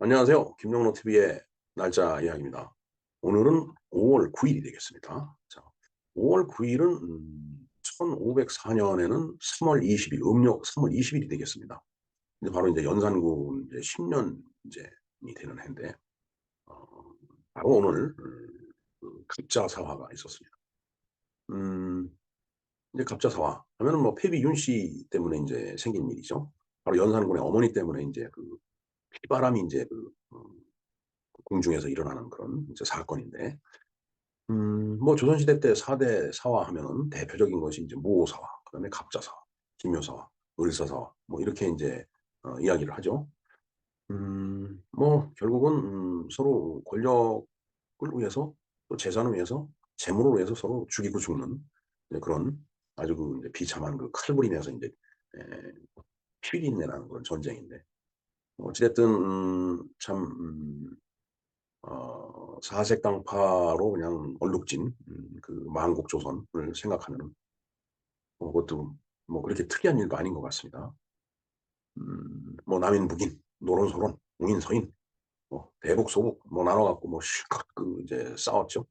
안녕하세요. 김영로 TV의 날짜 이야기입니다. 오늘은 5월 9일이 되겠습니다. 자, 5월 9일은 1504년에는 3월 20일, 음력 3월 20일이 되겠습니다. 근데 바로 이제 연산군 이제 10년 이제이 되는 해인데, 어, 바로 오늘 그 갑자사화가 있었습니다. 음, 이제 갑자사화 하면은 뭐 패비 윤 씨 때문에 이제 생긴 일이죠. 바로 연산군의 어머니 때문에 이제 그 피바람이 이제 궁중에서 일어나는 그런 이제 사건인데, 뭐 조선시대 때 4대 사화 하면은 대표적인 것이 이제 무오사화, 그다음에 갑자사화, 기묘사화, 을사사화 뭐 이렇게 이제 이야기를 하죠. 뭐 결국은 서로 권력을 위해서 또 재산을 위해서 재물을 위해서 서로 죽이고 죽는 이제 그런 아주 그 이제 비참한 그 칼부림에서 이제 에, 피비린내 나는 그런 전쟁인데, 어찌 됐든 참 사색당파로 그냥 얼룩진 그 만국조선을 생각하면은 그것도 뭐 그렇게 특이한 일도 아닌 것 같습니다. 뭐 남인 북인, 노론소론, 웅인서인, 뭐 대북소북 뭐 나눠 갖고 뭐 실컷 그 이제 싸웠죠.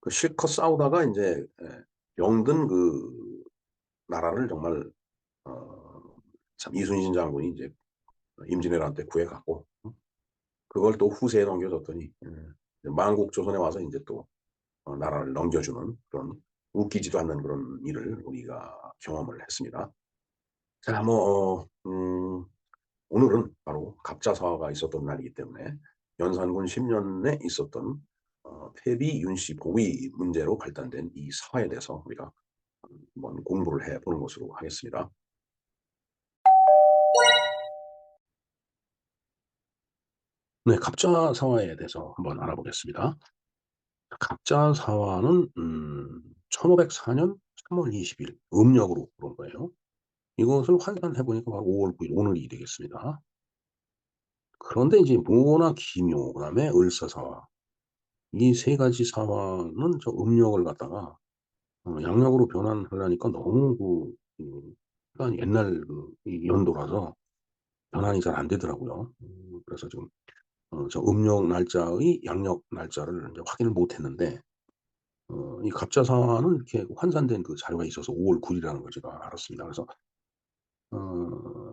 그 실컷 싸우다가 이제 병든 그 나라를 정말 참 이순신 장군이 이제 임진왜란 때 구해 갖고 그걸 또 후세에 넘겨줬더니 만국조선에 와서 이제 또 나라를 넘겨주는 그런 웃기지도 않는 그런 일을 우리가 경험을 했습니다. 자, 오늘은 바로 갑자사화가 있었던 날이기 때문에 연산군 10년에 있었던 폐비 윤씨 복위 문제로 발단된 이 사화에 대해서 우리가 한번 공부를 해보는 것으로 하겠습니다. 네, 갑자사화에 대해서 한번 알아보겠습니다. 갑자사화는 1504년 3월 20일 음력으로 그런 거예요. 이것을 환산해 보니까 바로 5월 9일 오늘이 되겠습니다. 그런데 이제 무오나 기묘 그다음에 을사사화 이 세 가지 사화는 저 음력을 갖다가 양력으로 변환하려니까 너무 그러니까 옛날 이 연도라서 변환이 잘 안 되더라고요. 그래서 지금 저 음력 날짜의 양력 날짜를 이제 확인을 못 했는데 이 갑자사화는 이렇게 환산된 그 자료가 있어서 5월 9 일이라는 걸 제가 알았습니다. 그래서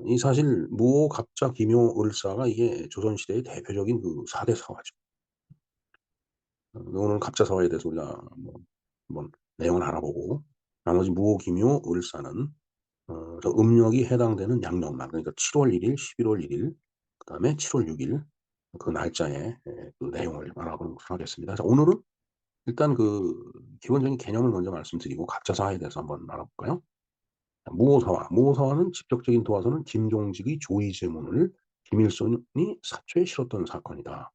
이 사실 무오, 갑자, 기묘, 을사가 이게 조선시대의 대표적인 그 4대 사화죠. 오늘 갑자사화에 대해서 우리가 뭐 한번 내용을 알아보고 나머지 무오, 기묘, 을사는 저 음력이 해당되는 양력날 그러니까 7월 1일, 11월 1일 그다음에 7월 6일 그 날짜에 그 내용을 알아보도록 하겠습니다. 자, 오늘은 일단 그 기본적인 개념을 먼저 말씀드리고 갑자사화에 대해서 한번 알아볼까요? 무오사화. 무오사화는 직접적인 도화서는 김종직의 조의제문을 김일성이 사초에 실었던 사건이다.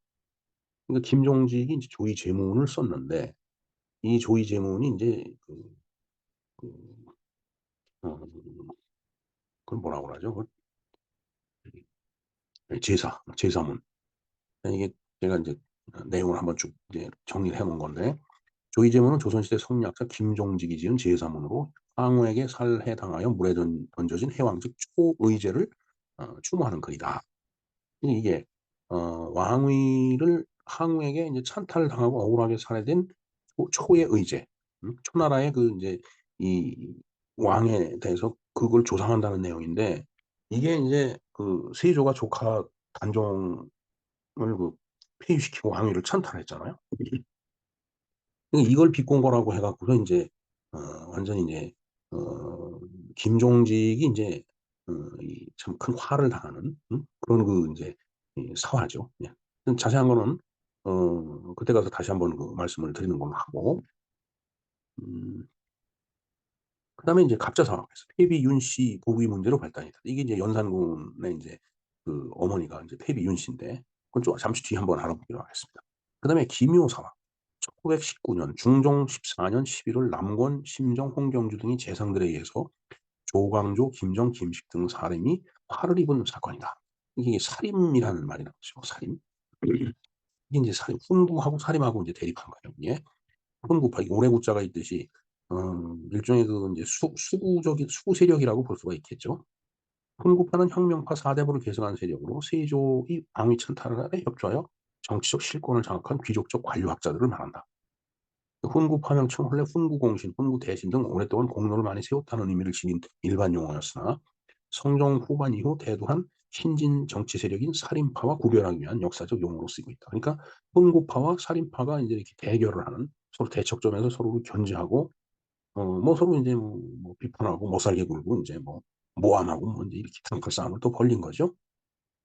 그러니까 김종직이 이제 조의제문을 썼는데 이 조의제문이 인제 그 어 그걸 뭐라고 그러죠? 제사문. 이게 제가 인제 내용을 한번 쭉 이제 정리를 해놓은 건데 조의제문은 조선시대 성리학자 김종직이 지은 제사문으로 황후에게 살해당하여 물에 던져진 해왕직 초의제를 추모하는 글이다. 이게 왕위를 항우에게 인제 찬탈을 당하고 억울하게 살해된 초의 의제, 초나라의 그 인제 이 왕에 대해서 그걸 조상한다는 내용인데 이게 인제 그 세조가 조카 단종을 그 폐위시키고 왕위를 찬탈했잖아요. 이걸 비꼰 거라고 해 갖고서 인제 완전히 인제 어 김종직이 인제 이 참 큰 화를 당하는 그런 그 인제 이 사화죠. 예. 자세한 거는 그때 가서 다시 한번 그 말씀을 드리는 걸로 하고 음 그다음에 인제 갑자사화에서 폐비 윤씨 복위 문제로 발단이 됐다. 이게 인제 연산군의 인제 그 어머니가 인제 폐비 윤씨인데 그건 좀 잠시 뒤에 한번 알아보기로 하겠습니다. 그다음에 기묘사화. 1919년 중종 14년 11월 남권, 심정, 홍경주 등이 재상들에 의해서 조광조, 김정, 김식 등 사람이 화를 입은 사건이다. 이게 살인이라는 말이 나오죠. 살인. 이게 인제 살인 훈구하고 살인하고 인제 대립한 거예요 이게. 훈구파 이게 오래구자가 있듯이 일종의 그 인제 수구적인 수구 세력이라고 볼 수가 있겠죠. 훈구파는 혁명파 사대부를 계승한 세력으로 세조의 방위 천탈에 협조하여 정치적 실권을 장악한 귀족적 관료학자들을 말한다. 훈구파명칭 원래 훈구공신, 훈구대신 등 오랫동안 공로를 많이 세웠다는 의미를 지닌 일반 용어였으나 성종 후반 이후 대도한 신진 정치 세력인 살인파와 구별하기 위한 역사적 용어로 쓰이고 있다. 그러니까 훈구파와 살인파가 이제 이렇게 대결을 하는, 서로 대척점에서 서로를 견제하고 뭐 서로 이제 뭐 비판하고 못살게 굴고 이제 뭐 모함하고 뭐 이제 이렇게 덩크 싸움을 또 벌린 거죠.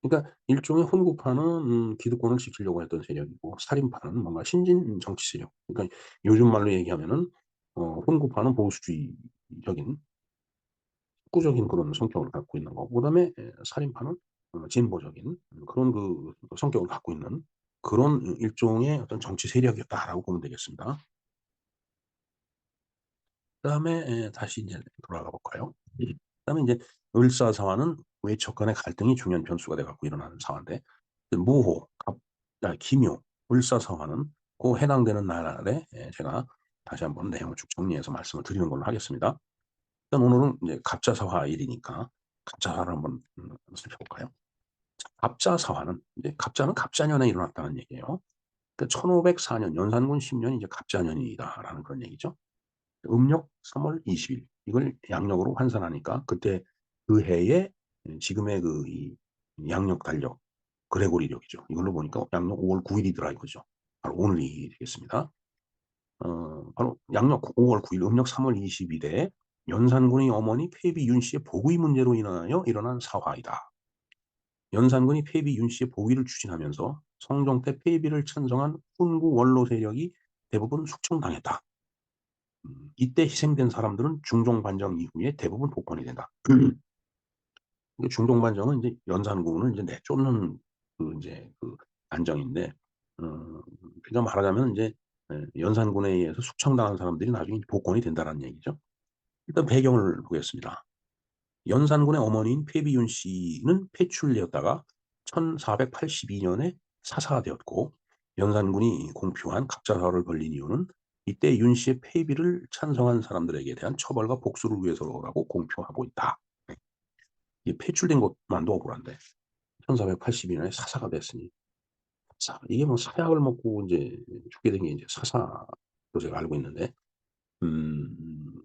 그러니까 일종의 훈구파는 기득권을 지키려고 했던 세력이고, 살인파는 뭔가 신진 정치 세력. 그러니까 요즘 말로 얘기하면은 훈구파는 보수주의적인 극구적인 그런 성격을 갖고 있는 거고, 그다음에 살인파는 진보적인 그런 그 성격을 갖고 있는 그런 일종의 어떤 정치 세력이었다라고 보면 되겠습니다. 그다음에 다시 이제 돌아가 볼까요? 그다음에 이제 을사사화는 외척 간의 갈등이 중요한 변수가 돼 갖고 일어나는 사화인데, 무호, 기묘, 을사사화는 그 해당되는 나날에 제가 다시 한번 내용을 쭉 정리해서 말씀을 드리는 걸로 하겠습니다. 일단 오늘은 이제 갑자사화일이니까 갑자사화를 한번 살펴볼까요? 갑자사화는 이제 갑자는 갑자년에 일어났다는 얘기예요. 그 1504년 연산군 10년이 이제 갑자년이다라는 그런 얘기죠. 음력 3월 20일 이걸 양력으로 환산하니까 그때 그 해에 지금의 그 이 양력 달력 그레고리력이죠. 이걸로 보니까 양력 5월 9일이더라 이거죠. 바로 오늘이 되겠습니다. 바로 양력 5월 9일 음력 3월 20일에 연산군의 어머니 폐비 윤 씨의 복위 문제로 인하여 일어난 사화이다. 연산군이 폐비 윤 씨의 복위를 추진하면서 성종 때 폐비를 찬성한 훈구 원로 세력이 대부분 숙청당했다. 이때 희생된 사람들은 중종 반정 이후에 대부분 복권이 된다. 중종 반정은 이제 연산군을 이제 내쫓는 그 이제 그 반정인데, 그러니까 말하자면 이제 연산군에 의해서 숙청당한 사람들이 나중에 복권이 된다는 얘기죠. 일단 배경을 보겠습니다. 연산군의 어머니인 폐비윤 씨는 폐출되었다가 1482년에 사사가 되었고, 연산군이 공표한 갑자사를 벌린 이유는 이때 윤 씨의 폐비를 찬성한 사람들에게 대한 처벌과 복수를 위해서라고 공표하고 있다. 이 폐출된 것만도 억울한데 1482년에 사사가 됐으니, 이게 뭐 사약을 먹고 이제 죽게 된 게 이제 사사로 제가 알고 있는데,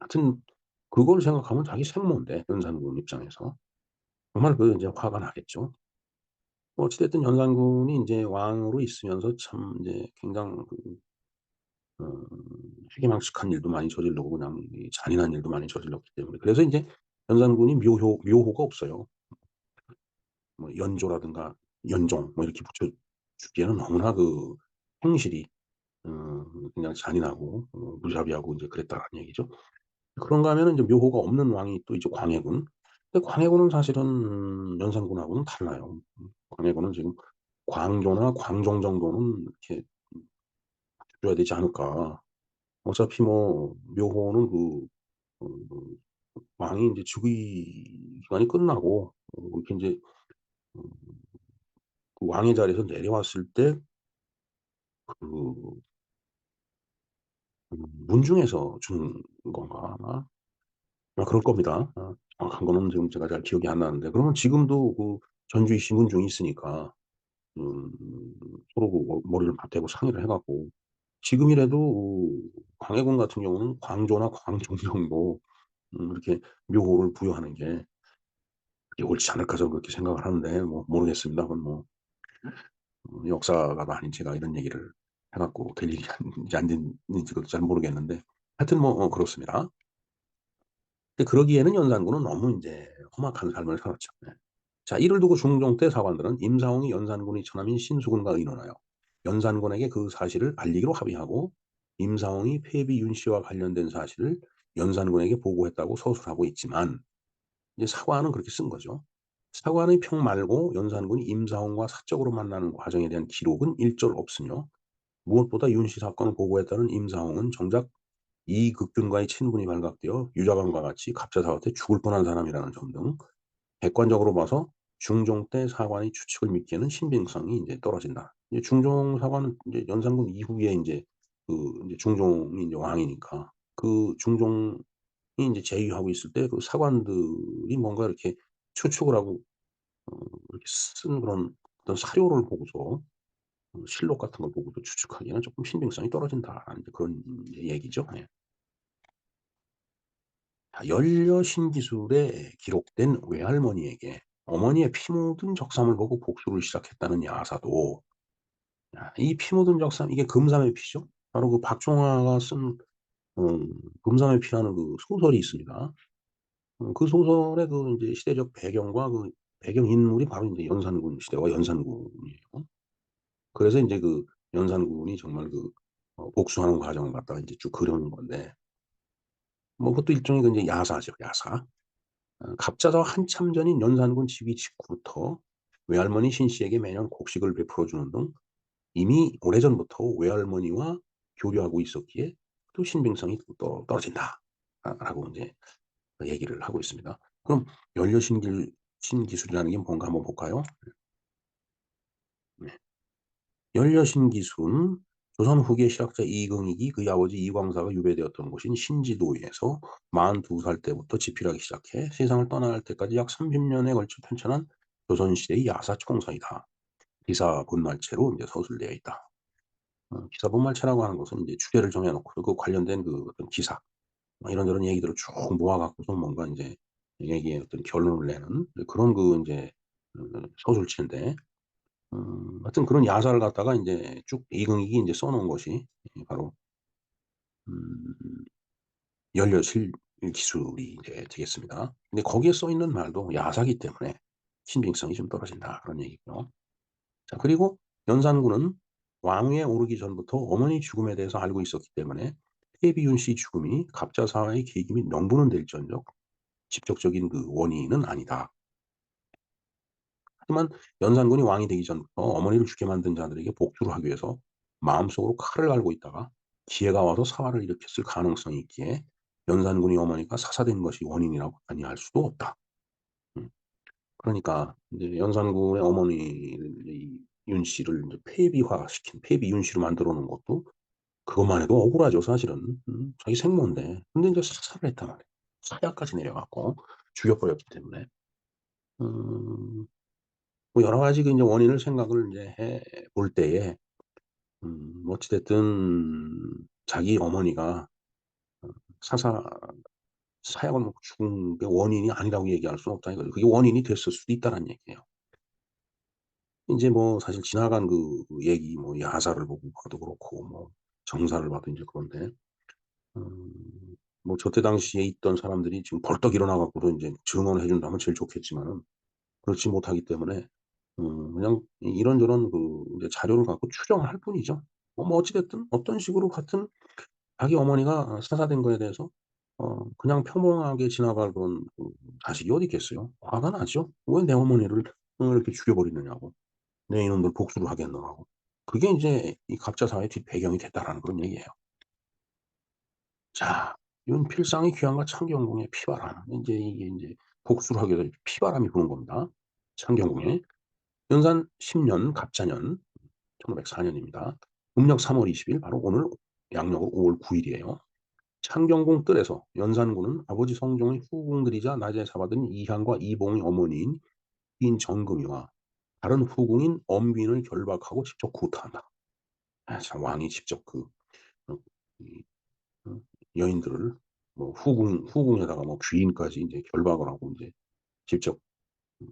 하여튼 그걸 생각하면 자기 생모인데 연산군 입장에서 정말 그 이제 화가 나겠죠. 뭐 어찌 됐든 연산군이 인제 왕으로 있으면서 참 이제 굉장히 그 어 희귀망측한 일도 많이 저지르고 그냥 이 잔인한 일도 많이 저질렀기 때문에, 그래서 인제 연산군이 묘호가 없어요. 뭐 연조라든가 연종 뭐 이렇게 붙여 주기에는 너무나 그 행실이 그냥 잔인하고 무자비하고 인제 그랬다라는 얘기죠. 그런가 하면은 이제 묘호가 없는 왕이 또 이제 광해군. 근데 광해군은 사실은 연산군하고는 달라요. 광해군은 지금 광조나 광종 정도는 이렇게 줘야 되지 않을까. 어차피 뭐 묘호는 그 왕이 인제 즉위 기간이 끝나고 이렇게 인제 음 그 왕의 자리에서 내려왔을 때 그 문중에서 주는 건가 아마? 그럴 겁니다. 정확한 거는 지금 제가 잘 기억이 안 나는데, 그러면 지금도 그 전주에 신분중이 있으니까 음 서로 그 머리를 맞대고 상의를 해 갖고 지금이라도 광해군 같은 경우는 광조나 광종 정도 이렇게 묘호를 부여하는 게 그게 옳지 않을까 저는 그렇게 생각을 하는데, 뭐 모르겠습니다. 그건 뭐 역사가도 아닌 제가 이런 얘기를 해 갖고 될 일이 인지 안 됐는지 그것도 잘 모르겠는데, 하여튼 뭐 그렇습니다. 근데 그러기에는 연산군은 너무 인제 험악한 삶을 살았죠. 네. 자, 이를 두고 중종 때 사관들은 임사홍이 연산군의 처남인 신수군과 의논하여 연산군에게 그 사실을 알리기로 합의하고, 임사홍이 폐비 윤 씨와 관련된 사실을 연산군에게 보고했다고 서술하고 있지만, 이제 사관은 그렇게 쓴 거죠. 사관의 평 말고 연산군이 임사홍과 사적으로 만나는 과정에 대한 기록은 일절 없으며, 무엇보다 윤 씨 사건을 보고했다는 임사홍은 정작 이극균과의 친분이 발각되어 유자관과 같이 갑자사화 때 죽을 뻔한 사람이라는 점 등 객관적으로 봐서 중종 때 사관의 추측을 믿기에는 신빙성이 인제 떨어진다. 이제 중종 사관은 인제 연산군 이후에 인제 그 인제 중종이 인제 왕이니까 그 중종이 인제 재위하고 있을 때 그 사관들이 뭔가 이렇게 추측을 하고 이렇게 쓴 그런 어떤 사료를 보고서 실록 같은 걸 보고도 추측하기에는 조금 신빙성이 떨어진다라는 이제 그런 얘기죠. 예. 자, 연려신 기술에 기록된 외할머니에게 어머니의 피 묻은 적삼을 보고 복수를 시작했다는 야사도, 야, 이 피 묻은 적삼 이게 금삼의 피죠. 바로 그 박종화가 쓴 금삼의 피라는 그 소설이 있습니다. 그 소설의 그 인제 시대적 배경과 그 배경 인물이 바로 인제 연산군 시대와 연산군이에요. 그래서 인제 그 연산군이 정말 그 복수하는 과정을 갖다가 인제 쭉 그려낸 건데, 뭐 그것도 일종의 그 인제 야사죠, 야사. 갑자서 한참 전인 연산군 즉위 직후부터 외할머니 신씨에게 매년 곡식을 베풀어 주는 등 이미 오래전부터 외할머니와 교류하고 있었기에 또 신빙성이 떨어진다. 라고 인제 얘기를 하고 있습니다. 그럼 연려신기술이라는 게 뭔가 한번 볼까요? 네. 연려신기술은 조선 후기의 실학자 이긍익이 그의 아버지 이광사가 유배되었던 곳인 신지도에서 42살 때부터 집필하기 시작해 세상을 떠나야 할 때까지 약 30년에 걸쳐 편찬한 조선시대의 야사총사이다. 기사 본말체로 이제 서술되어 있다. 기사 본말체라고 하는 것은 이제 주제를 정해 놓고 그 관련된 그 어떤 기사, 뭐 이런저런 얘기들을 쭉 모아 갖고서 뭔가 인제 얘기의 어떤 결론을 내는 그런 그 인제 서술체인데, 하여튼 그런 야사를 갖다가 인제 쭉 이긍익이 인제 써 놓은 것이 바로 음 연려실 기술이 이제 되겠습니다. 근데 거기에 써 있는 말도 야사기 때문에 신빙성이 좀 떨어진다 그런 얘기고요. 자, 그리고 연산군은 왕위에 오르기 전부터 어머니 죽음에 대해서 알고 있었기 때문에 태비윤 씨 죽음이 갑자사화의 계기 및 명분은 될지언정 직접적인 그 원인은 아니다. 하지만 연산군이 왕이 되기 전부터 어머니를 죽게 만든 자들에게 복수를 하기 위해서 마음속으로 칼을 갈고 있다가 기회가 와서 사활을 일으켰을 가능성이 있기에 연산군이 어머니가 사사된 것이 원인이라고 아니할 수도 없다. 음. 그러니까 이제 연산군의 어머니 윤 씨를 이제 폐비화시킨 폐비 윤 씨로 만들어 놓은 것도 그것만 해도 억울하죠 사실은. 자기 생모인데. 근데 인제 사살을 했단 말이에요. 사야까지 내려 갖고 죽여 버렸기 때문에. 음 뭐 여러 가지 그 인제 원인을 생각을 인제 해 볼 때에 어찌 됐든 자기 어머니가 사사 사약을 먹고 죽은 게 원인이 아니라고 얘기할 수는 없다 이거죠. 그게 원인이 됐을 수도 있다라는 얘기예요. 인제 뭐 사실 지나간 그 얘기 뭐 야사를 보고 봐도 그렇고 뭐 정사를 봐도 인제 그런데 음 뭐 저때 당시에 있던 사람들이 지금 벌떡 일어나 갖고도 인제 증언을 해 준다면 제일 좋겠지만은 그렇지 못하기 때문에 그냥 이런저런 그 이제 자료를 갖고 추정을 할 뿐이죠. 뭐 어찌 됐든 어떤 식으로 하여튼 자기 어머니가 사사된 거에 대해서 그냥 평범하게 지나가던 그 자식이 어디 있겠어요. 화가 나죠. '왜 내 어머니를 이렇게 죽여 버리느냐.'고. '내 이놈들 복수를 하겠노.'라고. 그게 인제 이 갑자사의 뒷배경이 됐다라는 그런 얘기예요. 자, 윤필상의 귀환과 창경궁의 피바람. 인제 이게 인제 복수를 하기 위해서 피바람이 부는 겁니다. 창경궁에. 연산 10년 갑자년 1504 년입니다. 음력 3월 20일 바로 오늘 양력으로 5월 9 일이에요. 창경궁 뜰에서 연산군은 아버지 성종의 후궁들이자 낮에 잡아든 이향과 이봉의 어머니인 인 정금이와 다른 후궁인 엄빈을 결박하고 직접 구타한다. 아 참 왕이 직접 그 어 이 여인들을 뭐 후궁에다가 뭐 귀인까지 인제 결박을 하고 인제 직접 음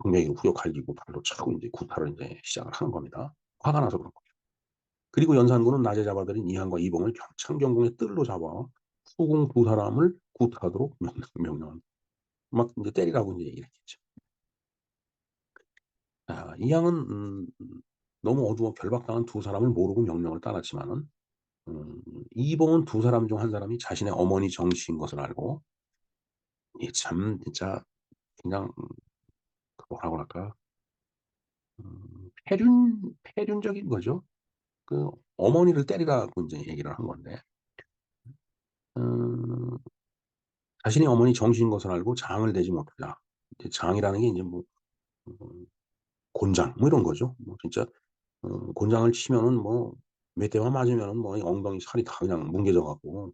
동맹이를 후려 갈기고 발로 차고 인제 구타를 인제 시작을 하는 겁니다. 화가 나서 그런 거죠. 그리고 연산군은 낮에 잡아들인 이항과 이봉을 창경궁의 뜰로 잡아 후궁 두 사람을 구타하도록 명령합니다. 막 인제 때리라고 인제 얘기를 했겠죠. 아, 이항은 너무 어두워 결박당한 두 사람을 모르고 명령을 따랐지만은 이봉은 두 사람 중 한 사람이 자신의 어머니 정씨인 것을 알고 이게 참 진짜 그냥 그 뭐라 그럴까? 패륜적인 거죠. 그 어머니를 때리라고 인제 얘기를 한 건데 음 자신이 어머니 정씨인 것을 알고 장을 내지 못하자. 이제 장이라는 게 인제 뭐 음 곤장 뭐 이런 거죠. 뭐 진짜 곤장을 치면은 뭐 몇 대만 맞으면은 뭐 이 엉덩이 살이 다 그냥 뭉개져 갖고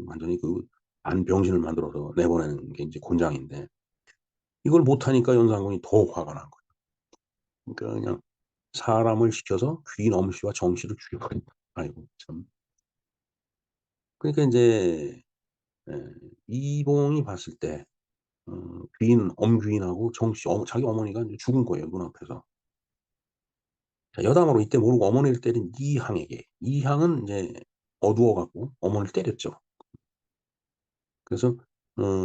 완전히 그 안 병신을 만들어서 내보내는 게 인제 곤장인데 이걸 못하니까 연산군이 더 화가 난 거예요. 그러니까 그냥 사람을 시켜서 귀인 엄씨와 정씨를 죽여버린다. 아이고 참. 그러니까 인제 예 이봉이 봤을 때 귀인 엄귀인하고 정씨 자기 어머니가 인제 죽은 거예요, 눈앞에서. 자 여담으로 이때 모르고 어머니를 때린 이항에게 이항은 인제 어두워 갖고 어머니를 때렸죠. 그래서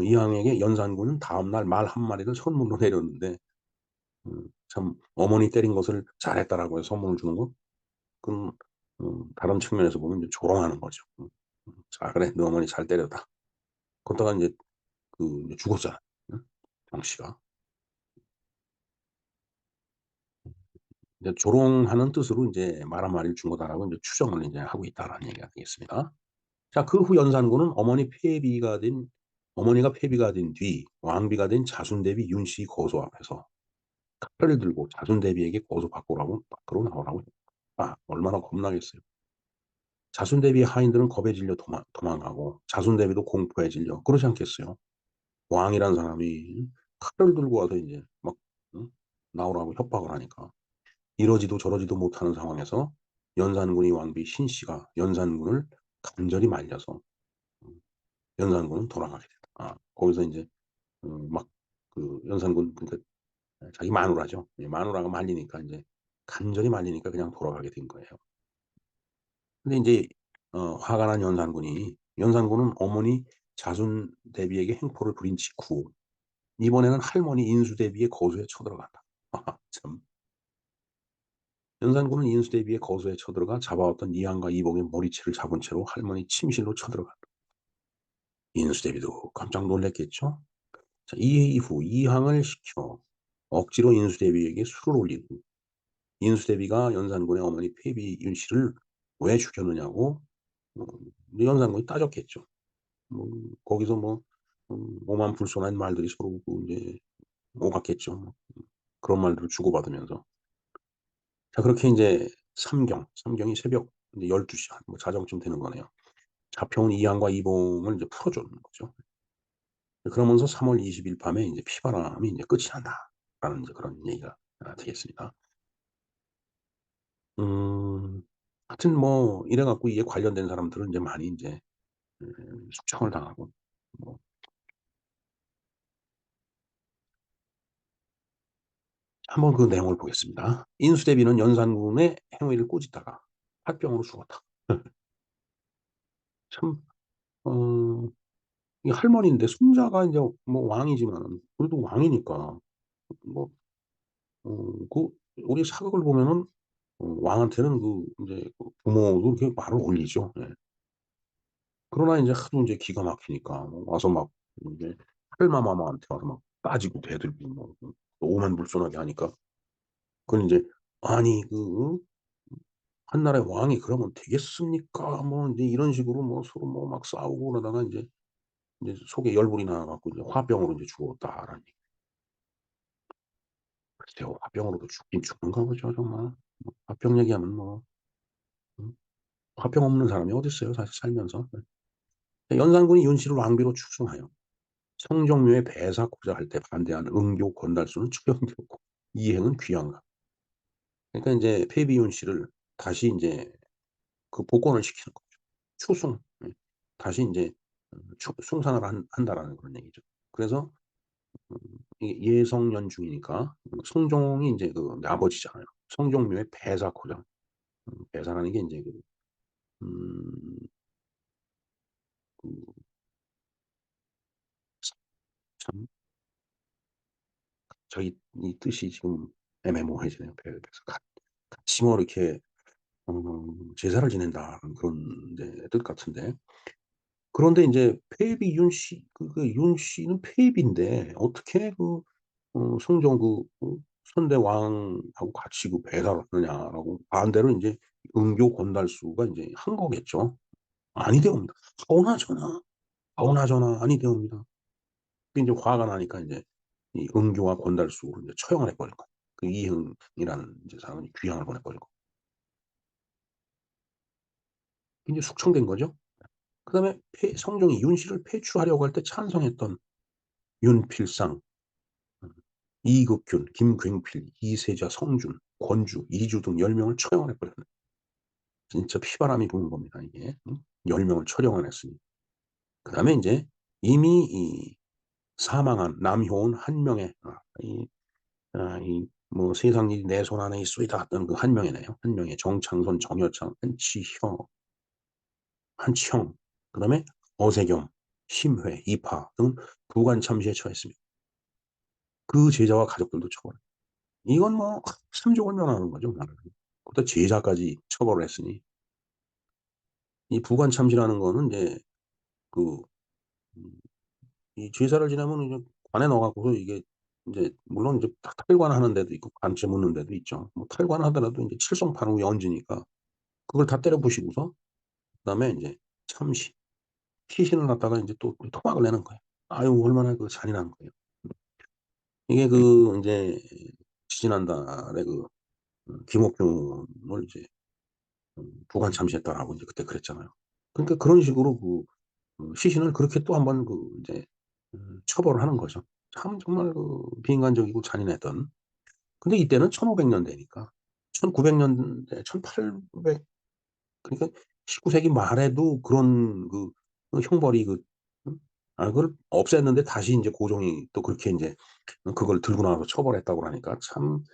이항에게 연산군은 다음날 말 한 마리를 선물로 내렸는데 참 어머니 때린 것을 "잘했다."라고 해서 선물을 주는 건 그건 다른 측면에서 보면 이제 조롱하는 거죠. "자 그래. 너 어머니 잘 때렸다." 그러다가 인제 이제 죽었잖아요. 응? 장 씨가. 이제 조롱하는 뜻으로 인제 말 한 마리를 준 거다라고 인제 추정을 인제 하고 있다라는 얘기가 되겠습니다. 자 그 후 연산군은 어머니가 폐비가 된 뒤 왕비가 된 자순대비 윤씨 거소 앞에서 칼을 들고 자순대비에게 거소 밖으로 나오라고 얼마나 겁나겠어요. 자순대비의 하인들은 겁에 질려 도망가고 자순대비도 공포에 질려 그러지 않겠어요. 왕이란 사람이 칼을 들고 와서 인제 막 응? 나오라고 협박을 하니까. 이러지도 저러지도 못하는 상황에서 연산군의 왕비 신씨가 연산군을 간절히 말려서 연산군은 돌아가게 된다. 거기서 인제 막 연산군 그러니까 자기 마누라죠. 예 마누라가 말리니까 인제 간절히 말리니까 그냥 돌아가게 된 거예요. 근데 인제 화가 난 연산군은 어머니 자순 대비에게 행포를 부린 직후 이번에는 할머니 인수 대비의 거수에 쳐들어간다. 참. 연산군은 인수 대비의 거수에 쳐들어가 잡아왔던 이항과 이복의 머리채를 잡은 채로 할머니 침실로 쳐들어간다. 인수 대비도 깜짝 놀랐겠죠. 자 이후 이항을 시켜 억지로 인수 대비에게 술을 올리고 인수 대비가 연산군의 어머니 폐비 윤 씨를 왜 죽였느냐고 어 연산군이 따졌겠죠. 뭐 거기서 뭐 오만불손한 말들이 서로 인제 오갔겠죠. 뭐. 그런 말들을 주고받으면서. 자 그렇게 인제 삼경이 새벽 이제 12시 뭐 자정쯤 되는 거네요. 잡혀온 이항과 이봉을 이제 풀어 주는 거죠. 그러면서 3월 20일 밤에 인제 "피바람이 인제 끝이 난다."라는 이제 그런 얘기가 되겠습니다. 음 하여튼 뭐 이래 갖고 이에 관련된 사람들은 인제 많이 인제 숙청을 당하고 뭐 한번 그 내용을 보겠습니다. 인수대비는 연산군의 행위를 꾸짖다가 화병으로 죽었다. 참 이 할머니인데 손자가 인제 뭐 왕이지만은 그래도 왕이니까 뭐 그 우리 사극을 보면은 왕한테는 인제 부모도 이렇게 말을 올리죠. 예. 그러나 인제 하도 인제 기가 막히니까 와서 막 인제 할마마마한테 와서 막 따지고 대들고 뭐 오만불손하게 하니까 그건 인제 "아니 한나라의 왕이 그러면 되겠습니까?" 뭐 인제 이런 식으로 뭐 서로 뭐 막 싸우고 그러다가 인제 속에 열불이 나 갖고 이제 화병으로 인제 죽었다라는 얘기. 글쎄요. 화병으로도 죽긴 죽는가 보죠 정말. 뭐 화병 얘기하면 뭐 음 화병 없는 사람이 어딨어요 사실 살면서. 예. 연산군이 윤씨를 왕비로 추승하여 성종묘의 배사고자 할 때 반대한 응교 권달수는 추경되었고 이행은 귀양가. 그러니까 인제 폐비윤 씨를 다시 인제 복권을 시키는 거죠. 추승. 예. 다시 인제 추 숭상을 한다라는 그런 얘기죠. 그래서 음 이게 예성년중이니까 성종이 인제 아버지잖아요. 성종묘의 배사코장. 배사라는 게 인제 음 그 참 저희 이 뜻이 지금 애매모호해지네요. 그래서 같이 뭐 이렇게 어 제사를 지낸다는 그런 인제 뜻 같은데 그런데 인제 폐비 윤 씨 윤 씨는 폐비인데 어떻게 성종 선대왕하고 같이 배사를 하느냐라고 반대로 인제 응교 권달수가 인제 한 거겠죠. 아니되옵니다. 하오나저나, 하오나저나 아니되옵니다. 그게 인제 화가 나니까 인제 이 응교와 권달수를 인제 처형을 해 버린 거예요. 그 이흥이라는 이제 사람이 귀향을 보내 버린 거. 인제 숙청된 거죠. 그다음에 성종이 윤 씨를 폐추하려고 할 때 찬성했던 윤필상 이극균, 김괭필, 이세자, 성준, 권주, 이주 등 10 명을 처형을 해 버렸네. 진짜 피바람이 부는 겁니다 이게. 10 명을 처령을 했으니. 그다음에 인제 이미 이 사망한 남효은 한 명의 이 뭐 '세상 일이 내 손 안에 있소이다.' 했던 그 한 명이네요. 한 명의 정창선, 정여창, 한치형, 그다음에 어세겸, 심회, 이파 등 부관 참시에 처했습니다. 그 제자와 가족들도 처벌. 이건 뭐 삼족을 면하는 거죠 말하자면. 거기다 제자까지 처벌을 했으니 이 부관 참시라는 거는 인제 그 이 제사를 지내면 이제 관에 넣어 갖고서 이게 인제 물론 이제 탈관하는 데도 있고 관죄 묻는 데도 있죠. 뭐 탈관하더라도 인제 칠성판후 연지니까 그걸 다 때려 부시고서 그다음에 인제 참시, 시신을 갖다가 인제 또 토막을 내는 거예요. 아유 얼마나 그 잔인한 거예요. 이게 그 인제 지지난달에 그 김옥균을 이제 부관 참시했다라고 인제 그때 그랬잖아요. 그러니까 그런 식으로 시신을 그렇게 또 한번 인제 처벌을 하는 거죠. 참 정말 비인간적이고 잔인했던. 근데 이때는 1500 년대니까 1900 년대 1800 그러니까 19 세기 말에도 그런 형벌이 그걸 없앴는데 다시 인제 고종이 또 그렇게 인제 그걸 들고 나와서 처벌했다고 그러니까 참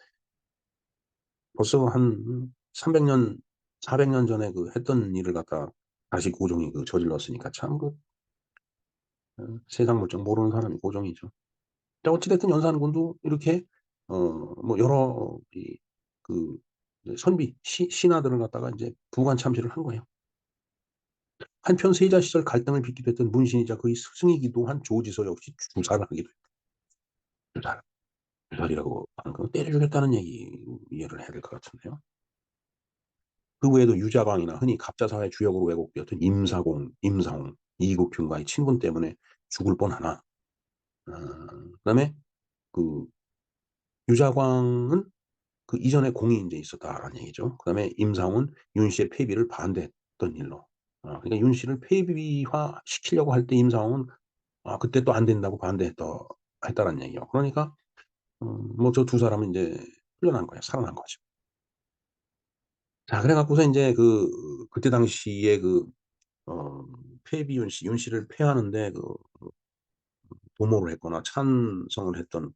벌써 한 300 년 400년 전에 했던 일을 갖다 다시 고종이 저질렀으니까 참 세상 물정 모르는 사람이 고종이죠. 자 어찌 됐든 연산군도 이렇게 뭐 여러 그 이제 선비 신하들을 갖다가 인제 부관 참시를 한 거예요. 한편 세자 시절 갈등을 빚기도 했던 문신이자 그의 스승이기도 한 조지서 역시 주사를 하기도 했다. 주사를. 주살이라고 하는 건 때려 죽였다는 얘기 이해를 해야 될 것 같은데요. 그 외에도 유자광이나 흔히 갑자사의 주역으로 왜곡되었던 임사공, 임사홍, 이국균과의 친분 때문에 죽을 뻔하나 그다음에 그 유자광은 그 이전에 공이 인제 있었다라는 얘기죠. 그다음에 임상훈 윤 씨의 폐비를 반대했던 일로. 그러니까 윤 씨를 폐비화 시키려고 할 때 임상훈은 그때 또 안 된다고 했다라는 얘기예요. 그러니까 뭐 저 두 사람은 인제 풀려난 거예요. 살아난 거죠. 자 그래 갖고서 인제 그때 당시에 폐비 윤 씨를 폐하는데 도모를 했거나 찬성을 했던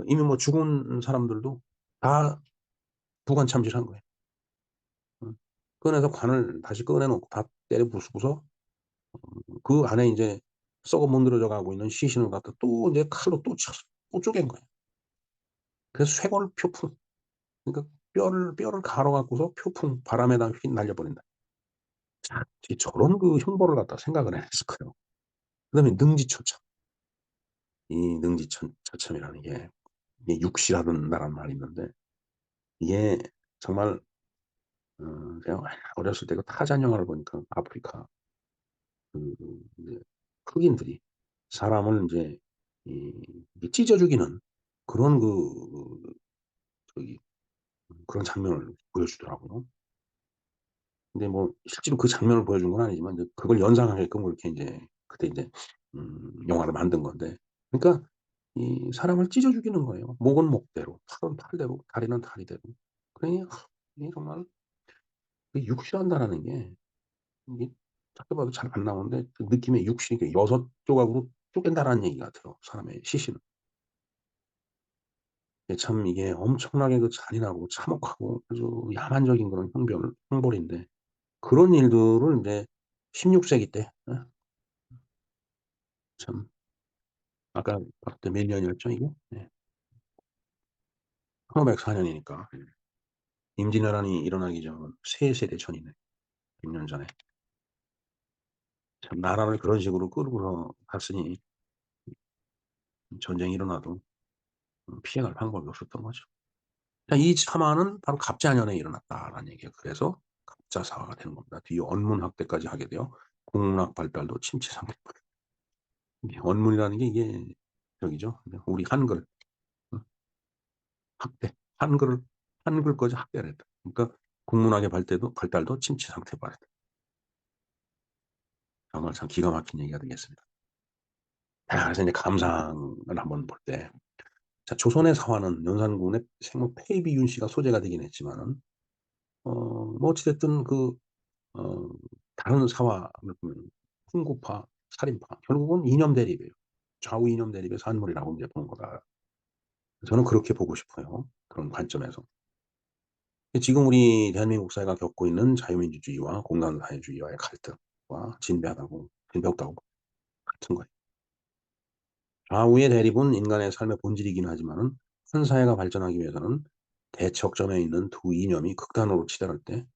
이미 뭐 죽은 사람들도 다 부관 참시를 한 거예요. 꺼내서 관을 다시 꺼내 놓고 다 때려 부수고서 그 안에 인제 썩어 문드러져 가고 있는 시신을 갖다 또 인제 칼로 또 쳐서 또 쪼갠 거예요. 그래서 쇄골 표풍, 그러니까 뼈를 갈아 갖고서 표풍 바람에다 휙 날려 버린다. 자 어떻게 저런 형벌을 갖다 생각을 해냈을까요? 그다음에 능지처참. 이 처참이라는 게 이게 육시라는 말이 있는데 이게 정말 제가 어렸을 때 타잔 영화를 보니까 아프리카 이제 흑인들이 사람을 인제 이 찢어 죽이는 그런 저기 그런 장면을 보여주더라고요. 근데 뭐 실제로 그 장면을 보여준 건 아니지만 이제 그걸 연상하게끔 그렇게 인제 그때 인제 영화를 만든 건데 그러니까 이 사람을 찢어 죽이는 거예요. 목은 목대로, 팔은 팔대로, 다리는 다리대로. 그러니 이게 정말 육시한다라는 게 이게 작게 봐도 잘 안 나오는데 그 느낌의 육신이 이렇게 6 조각으로 쪼갠다라는 얘기 같아요, 사람의 시신을. 참 이게 엄청나게 잔인하고 참혹하고 아주 야만적인 그런 형벌인데 그런 일들을 인제 16 세기 때 참 아까 봤을 때 몇 년이었죠 이게? 예. 1504 년이니까 임진왜란이 일어나기 전 세 세대 전이네. 100년 전에. 참 나라를 그런 식으로 끌고서 갔으니 전쟁이 일어나도 피해갈 방법이 없었던 거죠. 자 이 참화는 바로 갑자년에 일어났다라는 얘기예요. 그래서 갑자사화가 되는 겁니다. 뒤에 언문 학대까지 하게 돼요. 국문학 발달도 침체 상태. 이게 언문이라는 게 이게 저기죠. 우리 한글 학대. 한글까지 학대를 했다. 그러니까 국문학의 발달도 침체 상태에 빠졌다. 정말 참 기가 막힌 얘기가 되겠습니다. 자 그래서 인제 감상을 한번 볼 때 자, 조선의 사화는 연산군의 생모 폐비윤 씨가 소재가 되긴 했지만은 뭐 어찌 됐든 어 다른 사화를 보면 훈구파, 살인파 결국은 이념 대립이에요. 좌우 이념 대립의 산물이라고 인제 보는 거다. 저는 그렇게 보고 싶어요, 그런 관점에서. 지금 우리 대한민국 사회가 겪고 있는 자유민주주의와 공산사회주의와의 갈등과 진배하다고 같은 거예요. 좌우의 대립은 인간의 삶의 본질이긴 하지만은 한 사회가 발전하기 위해서는 대척점에 있는 두 이념이 극단으로 치달을 때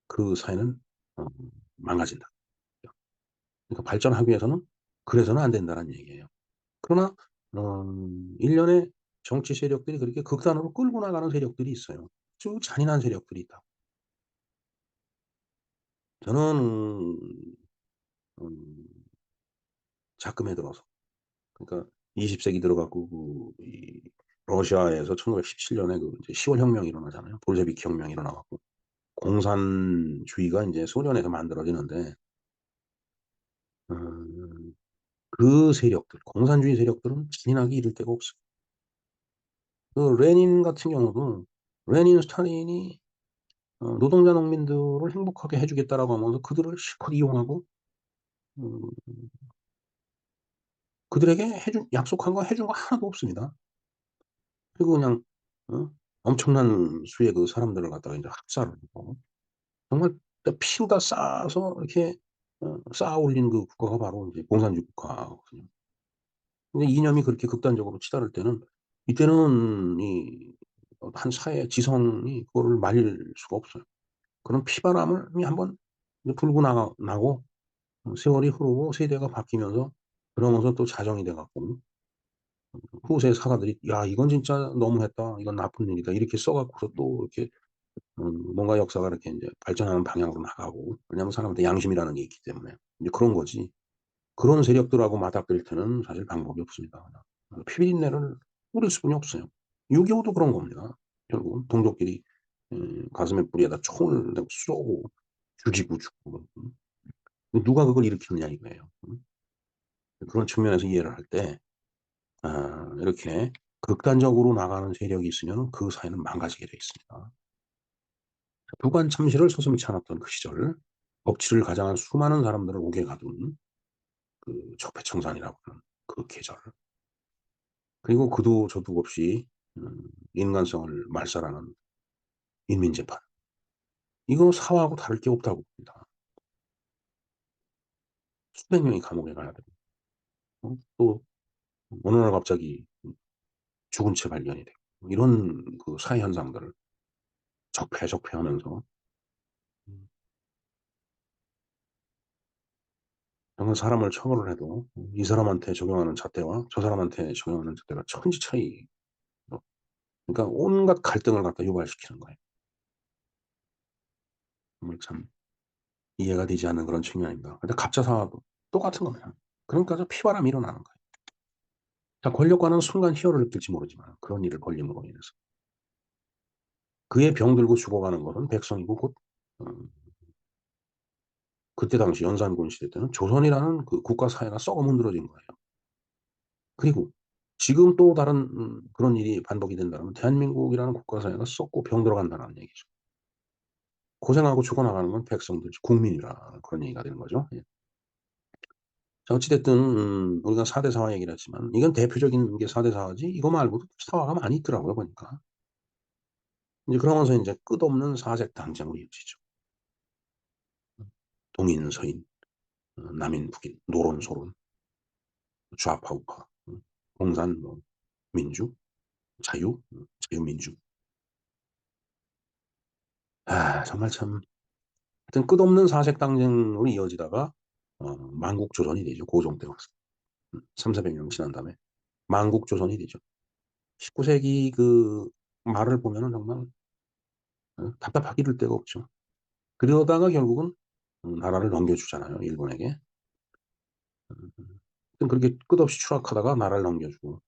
그 사회는 어 망가진다. 그러니까 발전하기 위해서는 그래서는 안 된다는 얘기예요. 그러나 일련의 정치 세력들이 그렇게 극단으로 끌고 나가는 세력들이 있어요. 아주 잔인한 세력들이 있다. 저는 음 작금에 들어서 그러니까 20 세기 들어 갖고 이 러시아에서 1917 년에 이제 10월 혁명이 일어나잖아요. 볼셰비키 혁명이 일어나 갖고 공산주의가 인제 소련에서 만들어지는데 음 그 세력들 공산주의 세력들은 잔인하기 이를 데가 없어요. 레닌 같은 경우도 레닌, 스탈린이 "노동자 농민들을 행복하게 해 주겠다."라고 하면서 그들을 실컷 이용하고 음 그들에게 해준 약속한 거 해준 거 하나도 없습니다. 그리고 그냥 어 엄청난 수의 그 사람들을 갖다가 인제 학살을 하고 정말 피우다 쌓아서 이렇게 쌓아 올린 그 국가가 바로 인제 공산주의 국가거든요. 근데 이념이 그렇게 극단적으로 치달을 때는 이때는 한 사회의 지성이 그거를 말릴 수가 없어요. 그런 피바람이 한번 이제 불고 나고 세월이 흐르고 세대가 바뀌면서 그러면서 또 자정이 돼 갖고 후세 사가들이 '야 이건 진짜 너무했다. 이건 나쁜 일이다.' 이렇게 써 갖고서 또 이렇게 뭔가 역사가 이렇게 인제 발전하는 방향으로 나가고 왜냐하면 사람한테 양심이라는 게 있기 때문에. 이제 그런 거지. 그런 세력들하고 맞닥뜨릴 때는 사실 방법이 없습니다 그냥. 피비린내를 뿌릴 수뿐이 없어요. 6.25도 그런 겁니다. 결국은 동족끼리 가슴에 뿔에다 총을 대고 쏘고 죽이고 죽고 누가 그걸 일으켰느냐 이거예요. 그런 측면에서 이해를 할 때 이렇게 극단적으로 나가는 세력이 있으면은 그 사회는 망가지게 돼 있습니다. 부관 참시를 서슴지 않았던 그 시절 법치를 가장한 수많은 사람들을 옥에 가둔 그 적폐청산이라고 하는 그 계절 그리고 그도 저도 없이 인간성을 말살하는 인민재판. 이거 사화하고 다를 게 없다고 봅니다. 수백 명이 감옥에 가야 되고 또 어느 날 갑자기 죽은 채 발견이 되고 이런 그 사회 현상들을 적폐하면서 음 정말 사람을 처벌을 해도 이 사람한테 적용하는 잣대와 저 사람한테 적용하는 잣대가 천지 차이 그러니까 온갖 갈등을 갖다 유발시키는 거예요. 정말 참 이해가 되지 않는 그런 측면입니다. 근데 갑자 사화도 똑같은 겁니다. 그러니까 저 피바람이 일어나는 거예요. 자 권력과는 순간 희열을 느낄지 모르지만 그런 일을 벌림으로 인해서 그의 병들고 죽어가는 것은 백성이고 곧 음 그때 당시 연산군 시대 때는 조선이라는 그 국가 사회가 썩어 문드러진 거예요. 그리고 지금 또 다른 그런 일이 반복이 된다면 대한민국이라는 국가 사회가 썩고 병들어간다는 얘기죠. 고생하고 죽어나가는 건 백성들이지 국민이라 그런 얘기가 되는 거죠. 예. 자 어찌 됐든 우리가 4대 사화 얘기를 했지만 이건 대표적인 게 4대 사화지 이거 말고도 사화가 많이 있더라고요 보니까. 인제 그러면서 인제 끝없는 사색 당쟁으로 이어지죠. 동인 서인 남인 북인 노론 소론 좌파 우파 공산 뭐 민주 자유 자유민주. 정말 참 하여튼 끝없는 사색 당쟁으로 이어지다가 만국조선이 되죠 고종 때 와서. 300~400년 지난 다음에 만국조선이 되죠. 19 세기 그 말을 보면은 정말 답답하기 이를 데가 없죠. 그러다가 결국은 나라를 넘겨주잖아요 일본에게. 하여튼 그렇게 끝없이 추락하다가 나라를 넘겨주고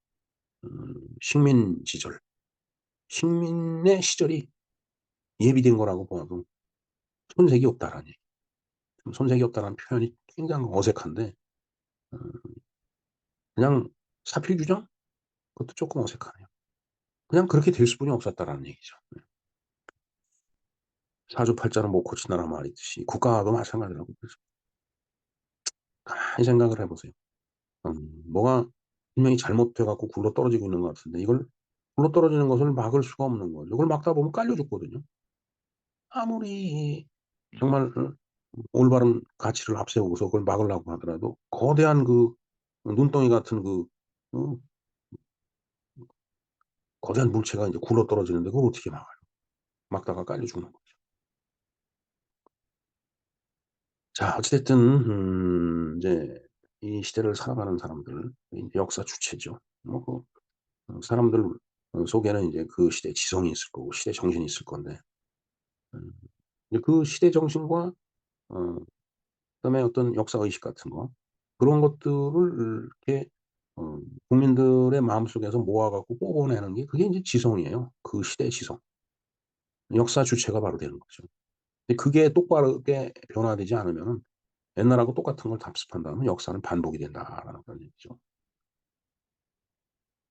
식민 지절 식민의 시절이 예비된 거라고 봐도 손색이 없다라는 얘기. 좀 손색이 없다라는 표현이 굉장히 어색한데 어 그냥 사필 규정? 그것도 쪼끔 어색하네요. 그냥 그렇게 될 수뿐이 없었다라는 얘기죠. 네. 사주팔자는 못 고친다는 말이 있듯이 국가도 마찬가지라고. 그래서 가만히 생각을 해 보세요. 뭐가 분명히 잘못돼 갖고 굴러떨어지고 있는 것 같은데 이걸 굴러떨어지는 것을 막을 수가 없는 거죠. 이걸 막다 보면 깔려 죽거든요. 아무리 정말 올바른 가치를 앞세우고서 그걸 막으려고 하더라도 거대한 그 눈덩이 같은 그 어 거대한 물체가 인제 굴러떨어지는데 그걸 어떻게 막아요. 막다가 깔려 죽는 거죠. 자 어찌 됐든 인제 이 시대를 살아가는 사람들 인제 역사 주체죠. 뭐 사람들 속에는 인제 그 시대의 지성이 있을 거고 시대 정신이 있을 건데 음 이제 그 시대 정신과 어 그다음에 어떤 역사 의식 같은 거 그런 것들을 이렇게 어 국민들의 마음속에서 모아 갖고 뽑아내는 게 그게 인제 지성이에요. 그 시대의 지성. 역사 주체가 바로 되는 거죠. 근데 그게 똑바르게 변화되지 않으면은 옛날하고 똑같은 걸 답습한다면 역사는 반복이 된다라는 그런 얘기죠.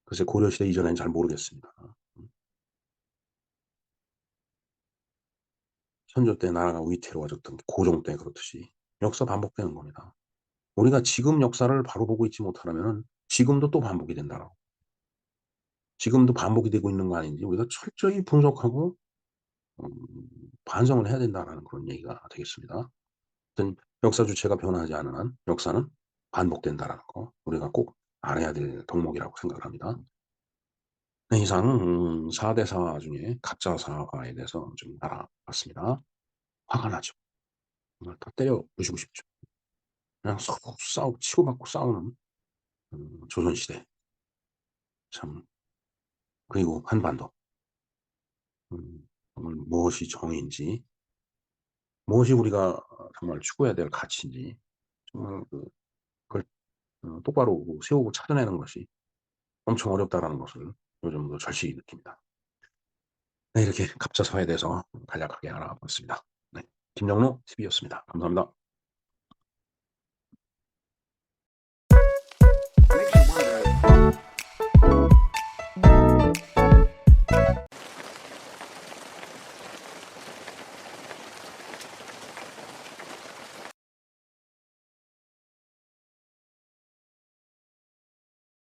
글쎄 고려시대 이전에는 잘 모르겠습니다. 음. 선조 때 나라가 위태로워졌던 게 고종 때 그렇듯이 역사 반복되는 겁니다. 우리가 지금 역사를 바로 보고 있지 못하려면은 지금도 또 반복이 된다라고. 지금도 반복이 되고 있는 거 아닌지 우리가 철저히 분석하고 음 반성을 해야 된다라는 그런 얘기가 되겠습니다. 하여튼 역사 주체가 변하지 않은 한 역사는 반복된다라는 거 우리가 꼭 알아야 될 덕목이라고 생각을 합니다. 네 이상 4대 사화 중에 가짜 사화에 대해서 좀 알아봤습니다. 화가 나죠. 정말 다 때려 부수고 싶죠. 그냥 서로 싸우고 치고받고 싸우는 조선시대. 참 그리고 한반도. 정말 무엇이 정의인지 무엇이 우리가 정말 추구해야 될 가치인지 정말 그걸 똑바로 세우고 찾아내는 것이 엄청 어렵다라는 것을 요즘도 절실히 느낍니다. 네 이렇게 갑자사에 대해서 간략하게 알아봤습니다. 네. 김영로 TV였습니다. 감사합니다.